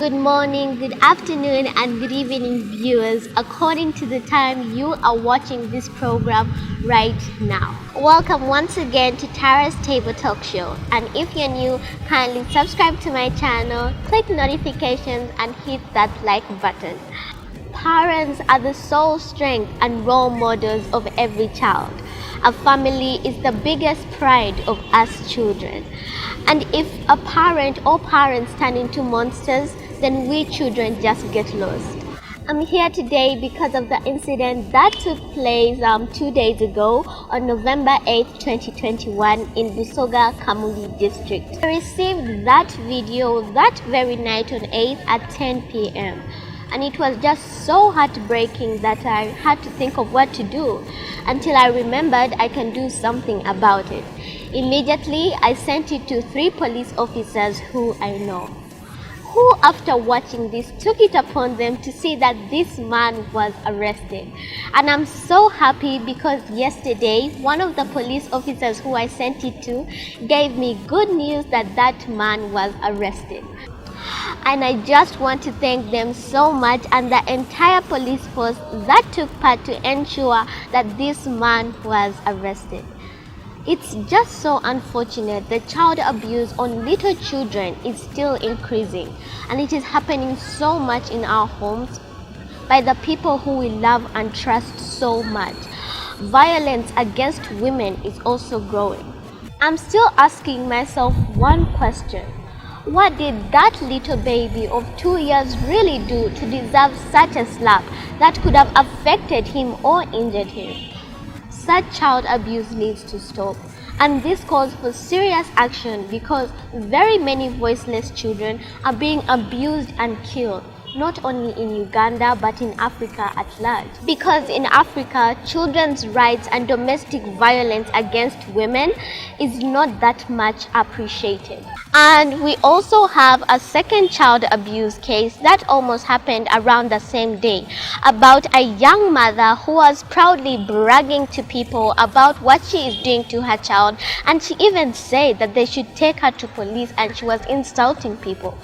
good morning, good afternoon, and good evening, viewers, according to the time you are watching this program right now. Welcome once again to Tara's Table Talk Show. And if you're new, kindly subscribe to my channel, click notifications, and hit that like button. Parents are the sole strength and role models of every child. A family is the biggest pride of us children. And if a parent or parents turn into monsters, then we children just get lost. I'm here today because of the incident that took place 2 days ago on November 8, 2021 in Busoga, Kamuli district. I received that video that very night on 8 at 10 p.m. and it was just so heartbreaking that I had to think of what to do until I remembered I can do something about it. Immediately, I sent it to 3 police officers who I know, who after watching this took it upon them to see that this man was arrested. And I'm so happy because yesterday one of the police officers who I sent it to gave me good news that that man was arrested. And I just want to thank them so much and the entire police force that took part to ensure that this man was arrested. It's just so unfortunate that child abuse on little children is still increasing, and it is happening so much in our homes by the people who we love and trust so much. Violence against women is also growing. I'm still asking myself one question. What did that little baby of 2 years really do to deserve such a slap that could have affected him or injured him? Such child abuse needs to stop, and this calls for serious action because very many voiceless children are being abused and killed, not only in Uganda but in Africa at large. Because in Africa, children's rights and domestic violence against women is not that much appreciated. And we also have a second child abuse case that almost happened around the same day about a young mother who was proudly bragging to people about what she is doing to her child, and she even said that they should take her to police and she was insulting people.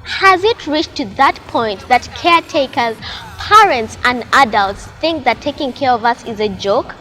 Has it reached to that point that caretakers, parents and adults think that taking care of us is a joke?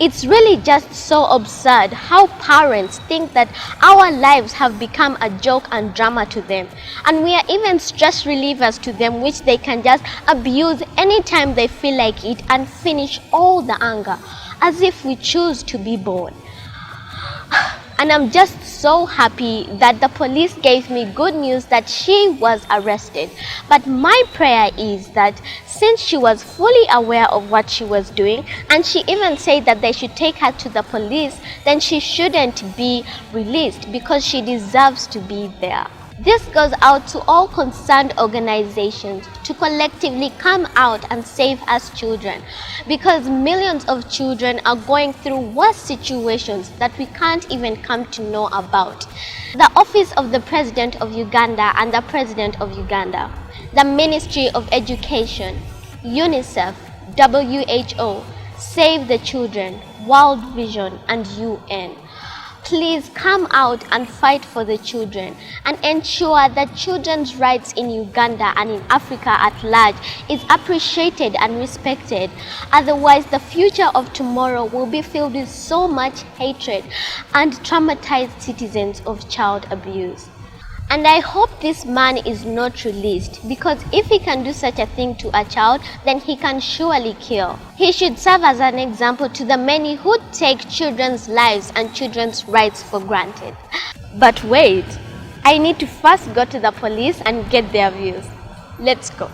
It's really just so absurd how parents think that our lives have become a joke and drama to them, and we are even stress relievers to them, which they can just abuse anytime they feel like it and finish all the anger as if we choose to be born. And I'm just so happy that the police gave me good news that she was arrested. But my prayer is that since she was fully aware of what she was doing, and she even said that they should take her to the police, then she shouldn't be released because she deserves to be there. This goes out to all concerned organizations to collectively come out and save us children, because millions of children are going through worse situations that we can't even come to know about. The Office of the President of Uganda and the President of Uganda, the Ministry of Education, UNICEF, WHO, Save the Children, World Vision, and UN. Please come out and fight for the children and ensure that children's rights in Uganda and in Africa at large is appreciated and respected. Otherwise, the future of tomorrow will be filled with so much hatred and traumatized citizens of child abuse. And I hope this man is not released, because if he can do such a thing to a child, then he can surely kill. He should serve as an example to the many who take children's lives and children's rights for granted. But wait, I need to first go to the police and get their views. Let's go.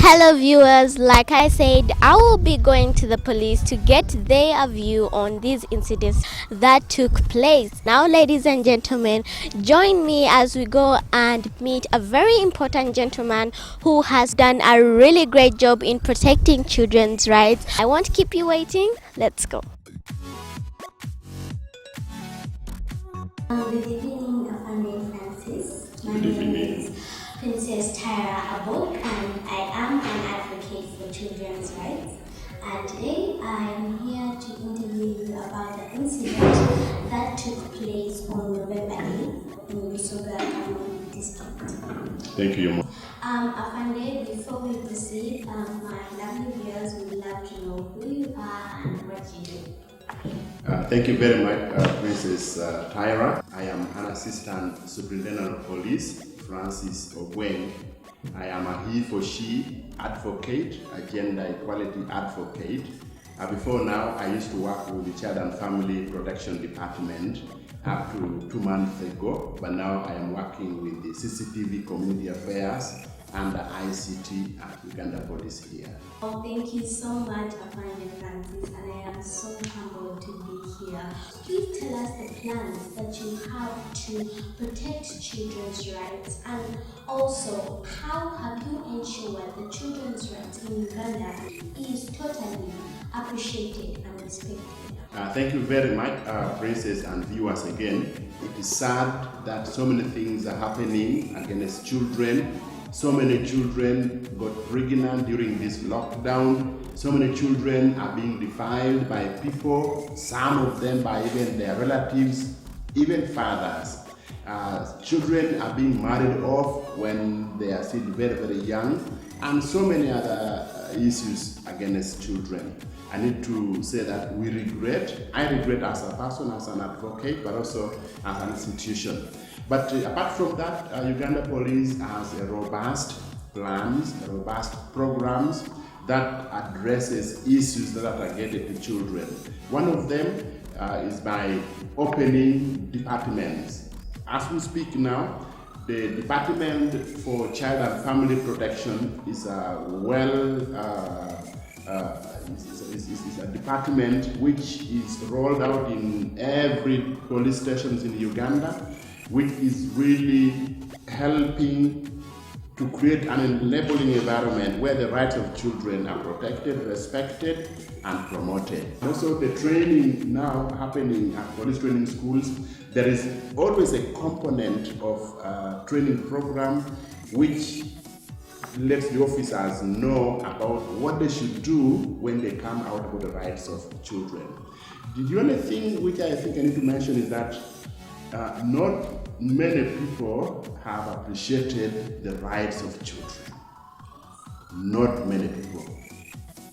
Hello viewers, like I said, I will be going to the police to get their view on these incidents that took place. Now, ladies and gentlemen, join me as we go and meet a very important gentleman who has done a really great job in protecting children's rights. I won't keep you waiting. Let's go. Good evening, Afande Francis. My name is Princess Tara Abok, and I am an advocate for children's rights. And today I am here to interview you about the incident that took place on November 8th in Busoga, Thank you. Afande, before we proceed, my lovely viewers would love to know who you are and what you do. Thank you very much, Princess Tyra. I am an Assistant Superintendent of Police, Francis Ogweng. I am a he for she advocate, a gender equality advocate. Before now, I used to work with the Child and Family Protection Department up to 2 months ago, but now I am working with the CCTV Community Affairs and the ICT at Uganda Police here. Oh, thank you so much, Afande Francis, and I am so humbled to be here. Please tell us the plans that you have to protect children's rights, and also how have you ensured the children's rights in Uganda is totally appreciated and respected? Thank you very much, Princess and viewers again. It is sad that so many things are happening against children. So many children got pregnant during this lockdown. So many children are being defiled by people, some of them by even their relatives, even fathers. Children are being married off when they are still very, very young, and so many other issues against children. I need to say that I regret as a person, as an advocate, but also as an institution. But apart from that, Uganda Police has a robust plans, robust programs that addresses issues that are targeted to children. One of them is by opening departments. As we speak now, the Department for Child and Family Protection is a department which is rolled out in every police stations in Uganda, which is really helping to create an enabling environment where the rights of children are protected, respected, and promoted. Also, the training now happening at police training schools, there is always a component of training program which lets the officers know about what they should do when they come out about the rights of children. The only thing which I think I need to mention is that not many people have appreciated the rights of children. Not many people.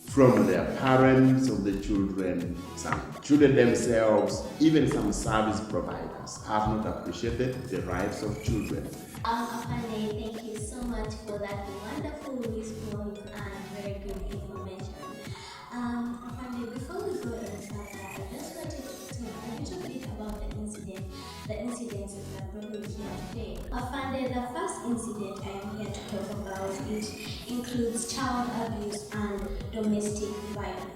From their parents of the children, some children themselves, even some service providers have not appreciated the rights of children. Afande, thank you so much for that wonderful response and very good information. Afande, before we go any further, I just wanted to talk a little bit about the incidents that are brought here today. Afande, the first incident I am here to talk about, it includes child abuse and domestic violence.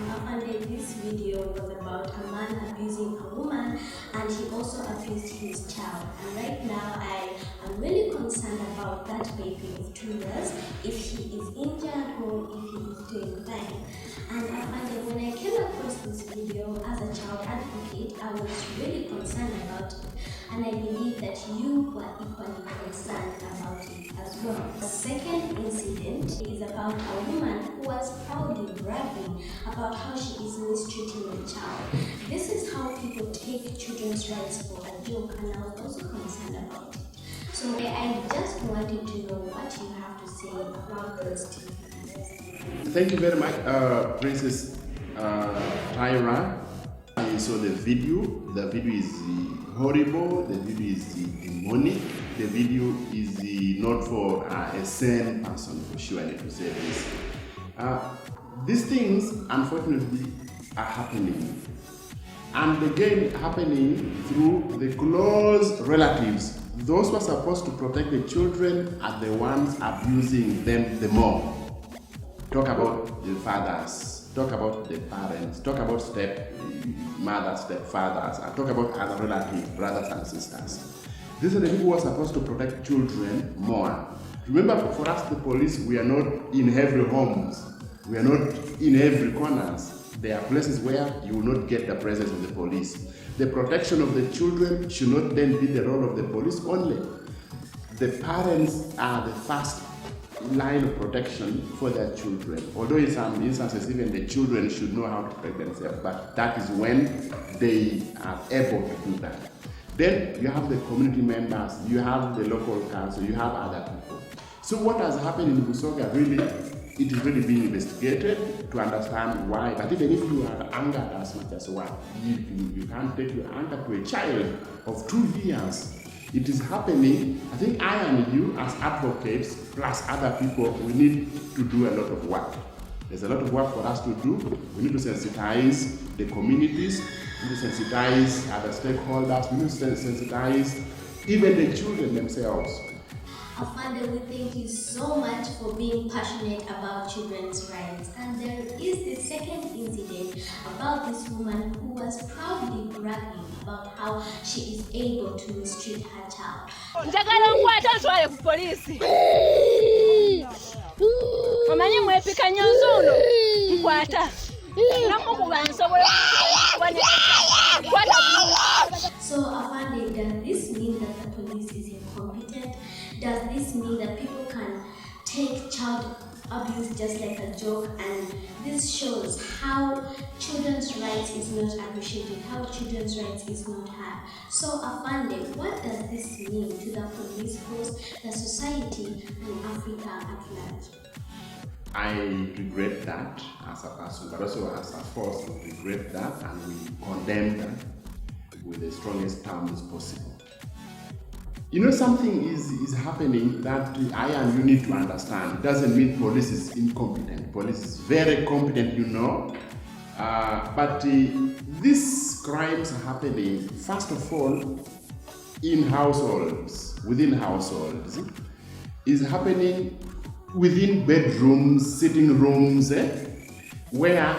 Afande, this video was about a man abusing a woman, and he also abused his child. And right now, I am really concerned about that baby of 2 years, if he is injured or if he is doing fine. And Afande, when I came across this video as a child advocate, I was really concerned about it. And I believe that you were equally concerned about it as well. The second incident is about a woman who was proudly bragging about how she is mistreating a child. This is how people take children's rights for a joke, and I was also concerned about it. So I just wanted to know what you have to say about those two things. Thank you very much, Princess Tyra. I saw the video. The video is horrible. The video is demonic. The video is not for a sane person, for sure. I need to say this. These things, unfortunately, are happening. And again, happening through the close relatives. Those who are supposed to protect the children are the ones abusing them the more. Talk about the fathers, talk about the parents, talk about stepmothers, stepfathers, and talk about other relatives, brothers and sisters. These are the people who are supposed to protect children more. Remember, for us, the police, we are not in every homes. We are not in every corners. There are places where you will not get the presence of the police. The protection of the children should not then be the role of the police only. The parents are the first line of protection for their children. Although in some instances, even the children should know how to protect themselves, but that is when they are able to do that. Then you have the community members, you have the local council, you have other people. So what has happened in Busoga, really, it is really being investigated to understand why. But even if you are angered as much as one, you can't take your anger to a child of 2 years. It is happening. I think I and you as advocates, plus other people, we need to do a lot of work. There's a lot of work for us to do. We need to sensitize the communities, we need to sensitize other stakeholders, we need to sensitize even the children themselves. Afande, we thank you so much for being passionate about children's rights. And there is the second incident about this woman who was proudly bragging about how she is able to mistreat her child. So, Afande, does this mean that the police is incompetent? Does this mean that people can take child abuse just like a joke? And this shows how children's rights is not appreciated, how children's rights is not heard. So, Afande, what does this mean to the police force, the society, and Africa at large? I regret that as a person, but also as a force, we regret that and we condemn that with the strongest terms possible. You know, something is happening that I and you need to understand. It doesn't mean police is incompetent. Police is very competent, you know. But these crimes are happening, first of all, in households, within households. Is happening within bedrooms, sitting rooms, where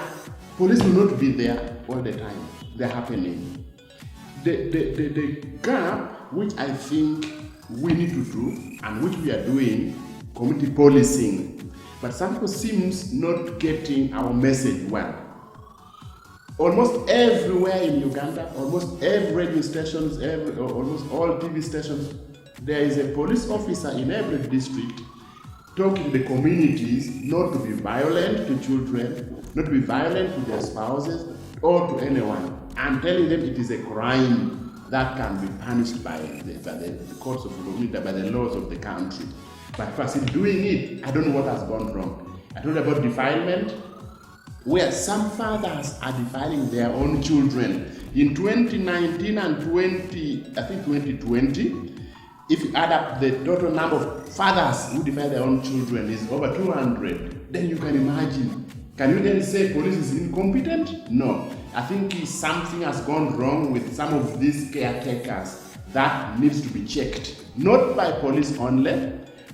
police will not be there all the time. They're happening. The gap which I think we need to do and which we are doing, community policing, but some people seems not getting our message well. Almost everywhere in Uganda, almost every radio stations, almost all TV stations, there is a police officer in every district talking to the communities not to be violent to children, not to be violent to their spouses or to anyone, and telling them it is a crime that can be punished by the courts of law, by the laws of the country. But first in doing it, I don't know what has gone wrong. I told about defilement, where some fathers are defiling their own children. In 2019 and 2020, if you add up the total number of fathers who defile their own children is over 200, then you can imagine. Can you then say police is incompetent? No. I think something has gone wrong with some of these caretakers that needs to be checked. Not by police only,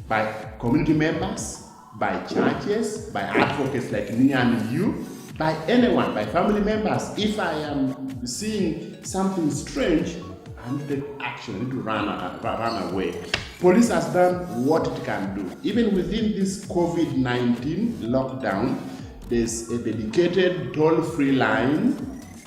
by community members, by churches, by advocates like me and you, by anyone, by family members. If I am seeing something strange, I need to take action, I need to run away. Police has done what it can do. Even within this COVID-19 lockdown, there's a dedicated toll-free line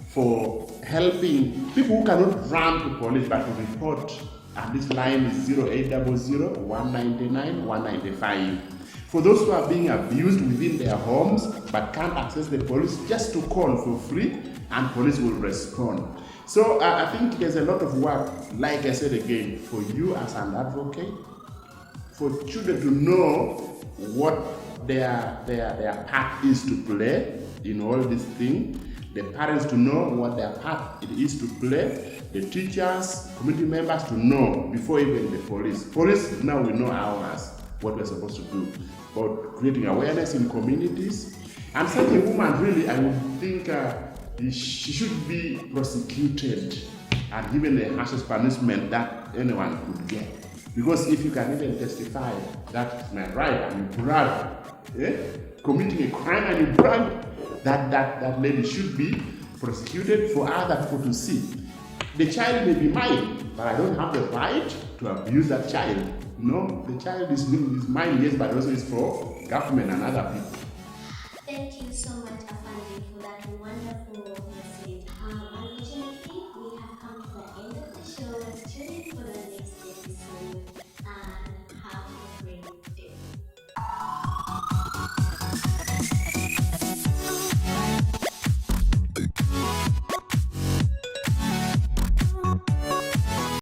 for helping people who cannot run to police but to report. And this line is 0800 199 195. For those who are being abused within their homes but can't access the police, just to call for free and police will respond. So I think there's a lot of work, like I said again, for you as an advocate, for children to know what their part is to play in all this thing, the parents to know what their part it is to play, the teachers, community members to know before even the police. Police, now we know ours, what we're supposed to do, about creating awareness in communities. And such a woman, really, I would think she should be prosecuted and given the harshest punishment that anyone could get. Because if you can even testify that's my right and you brag, committing a crime and you brag, that lady should be prosecuted for other people to see. The child may be mine, but I don't have the right to abuse that child. No, the child is mine, yes, but also is for government and other people. Thank you so much, Afande, for that wonderful